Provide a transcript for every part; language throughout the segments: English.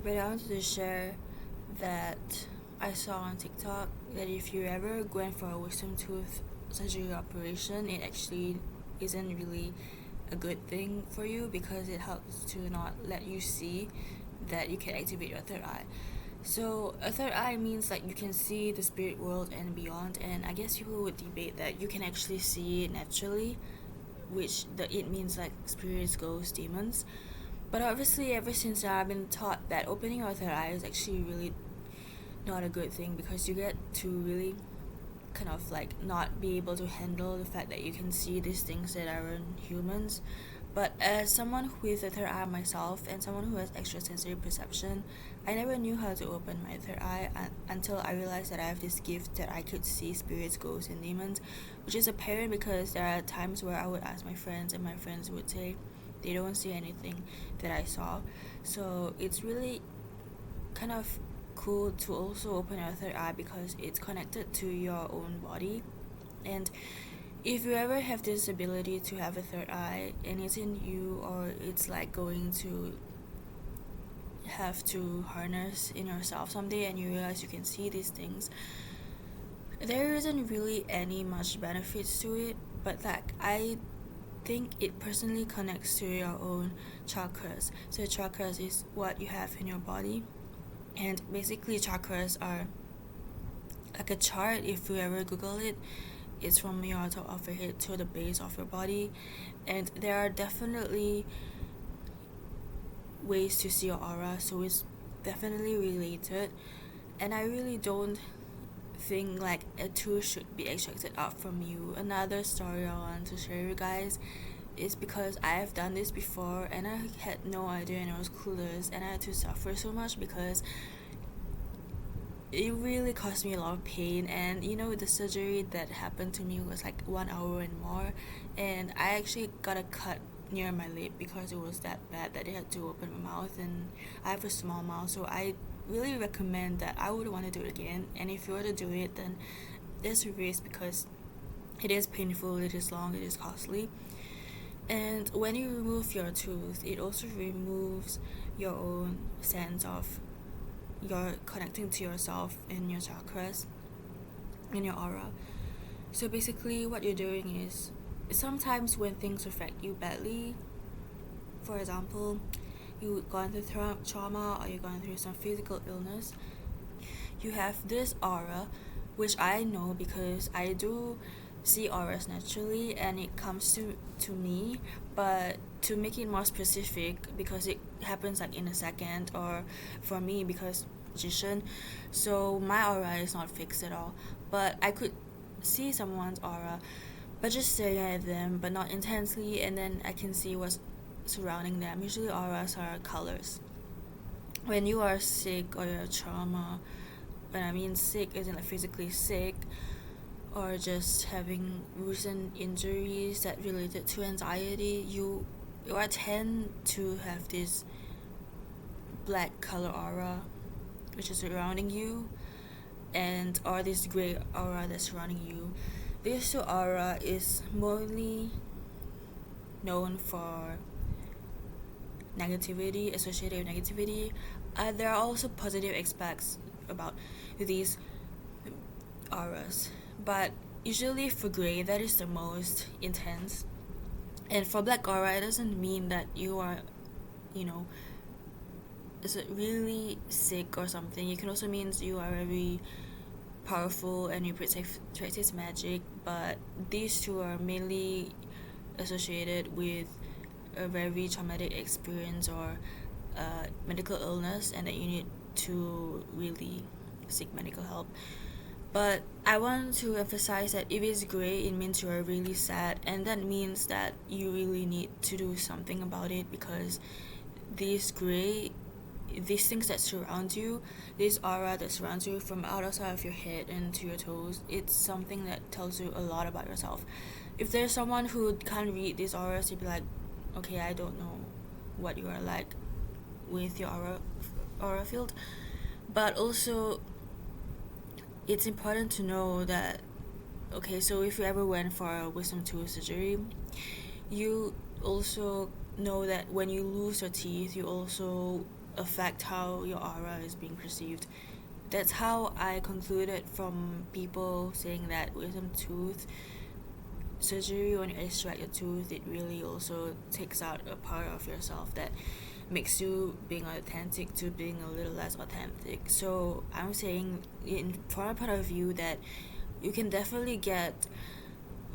But I wanted to share that I saw on TikTok that if you ever went for a wisdom tooth surgery operation, it actually isn't really a good thing for you because it helps to not let you see that you can activate your third eye. So a third eye means like you can see the spirit world and beyond, and I guess people would debate that you can actually see it naturally, which it means like spirits, ghosts, demons. But obviously, ever since I've been taught that opening your third eye is actually really not a good thing because you get to really kind of like not be able to handle the fact that you can see these things that aren't humans. But as someone with a third eye myself and someone who has extrasensory perception, I never knew how to open my third eye until I realized that I have this gift that I could see spirits, ghosts, and demons, which is apparent because there are times where I would ask my friends, and my friends would say they don't see anything that I saw. So it's really kind of cool to also open your third eye because it's connected to your own body. And if you ever have this ability to have a third eye and it's in you, or it's like going to have to harness in yourself someday and you realize you can see these things, there isn't really any much benefits to it, but like I think it personally connects to your own chakras. So chakras is what you have in your body, and basically chakras are like a chart. If you ever google it, it's from your top of your head to the base of your body, and there are definitely ways to see your aura, so it's definitely related. And I really don't think like a tooth should be extracted out from you. Another story I want to share you guys is because I have done this before and I had no idea and I was clueless and I had to suffer so much because it really caused me a lot of pain. And the surgery that happened to me was like 1 hour and more, and I actually got a cut near my lip because it was that bad that they had to open my mouth, and I have a small mouth, so I really recommend that I would want to do it again. And if you were to do it, then there's a risk because it is painful, it is long, it is costly. And when you remove your tooth, it also removes your own sense of you're connecting to yourself and your chakras and your aura. So basically what you're doing is, sometimes when things affect you badly, for example, you've gone through trauma or you've gone through some physical illness, you have this aura, which I know because I do see auras naturally and it comes to me. But to make it more specific, because it happens like in a second, or for me because magician, so my aura is not fixed at all, but I could see someone's aura but just staring at them but not intensely, and then I can see what's surrounding them. Usually auras are colors. When you are sick or you're trauma, when I mean sick isn't like physically sick, or just having recent injuries that related to anxiety, you are tend to have this black color aura which is surrounding you, and or this gray aura that's surrounding you. This aura is mostly known for negativity, associated with negativity. There are also positive aspects about these auras, but usually for gray, that is the most intense. And for black aura, it doesn't mean that you are, is it really sick or something. It can also mean you are very powerful and you practice magic, but these two are mainly associated with a very traumatic experience or medical illness, and that you need to really seek medical help. But I want to emphasize that if it's gray, it means you are really sad, and that means that you really need to do something about it, because these things that surround you, this aura that surrounds you from outside of your head and to your toes, it's something that tells you a lot about yourself. If there's someone who can't read these auras, you'd be like, okay, I don't know what you are like with your aura field. But also, it's important to know that, okay, so if you ever went for a wisdom tooth surgery, you also know that when you lose your teeth, you also affect how your aura is being perceived. That's how I concluded from people saying that wisdom tooth surgery, when you extract your tooth, it really also takes out a part of yourself that makes you being authentic to being a little less authentic. So I'm saying, from a point of view, that you can definitely get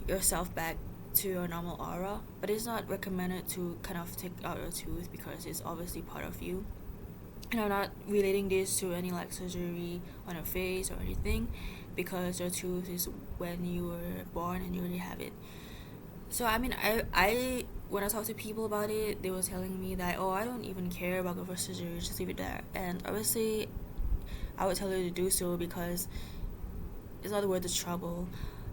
yourself back to your normal aura, but it's not recommended to kind of take out your tooth because it's obviously part of you. And I'm not relating this to any like surgery on your face or anything, because your tooth is when you were born and you already have it. So I mean, I when I talk to people about it, they were telling me that, oh, I don't even care about going for surgery, just leave it there. And obviously, I would tell you to do so because it's not worth the trouble.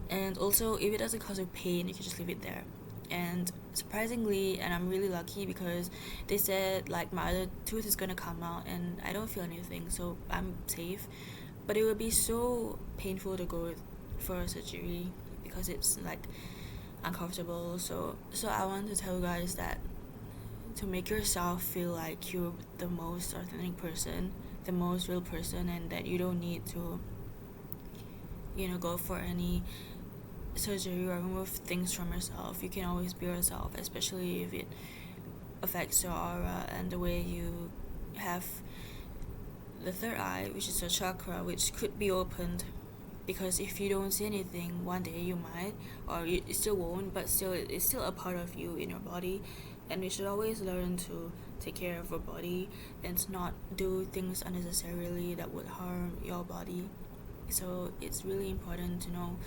And also, if it doesn't cause you pain, you can just leave it there. And surprisingly, and I'm really lucky because they said like my other tooth is gonna come out and I don't feel anything, so I'm safe. But it would be so painful to go for a surgery because it's like uncomfortable. So I want to tell you guys that to make yourself feel like you're the most authentic person, the most real person, and that you don't need to, go for any surgery or remove things from yourself. You can always be yourself, especially if it affects your aura and the way you have the third eye, which is a chakra, which could be opened. Because if you don't see anything, one day you might, or you still won't, but still, it's still a part of you in your body. And we should always learn to take care of our body and to not do things unnecessarily that would harm your body. So it's really important to know,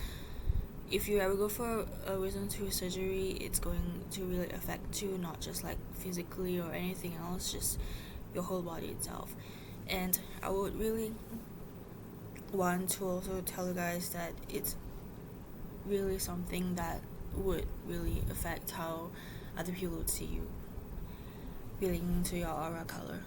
if you ever go for a wisdom tooth surgery, it's going to really affect you, not just like physically or anything else, just your whole body itself. And I would really want to also tell you guys that it's really something that would really affect how other people would see you, relating to your aura color.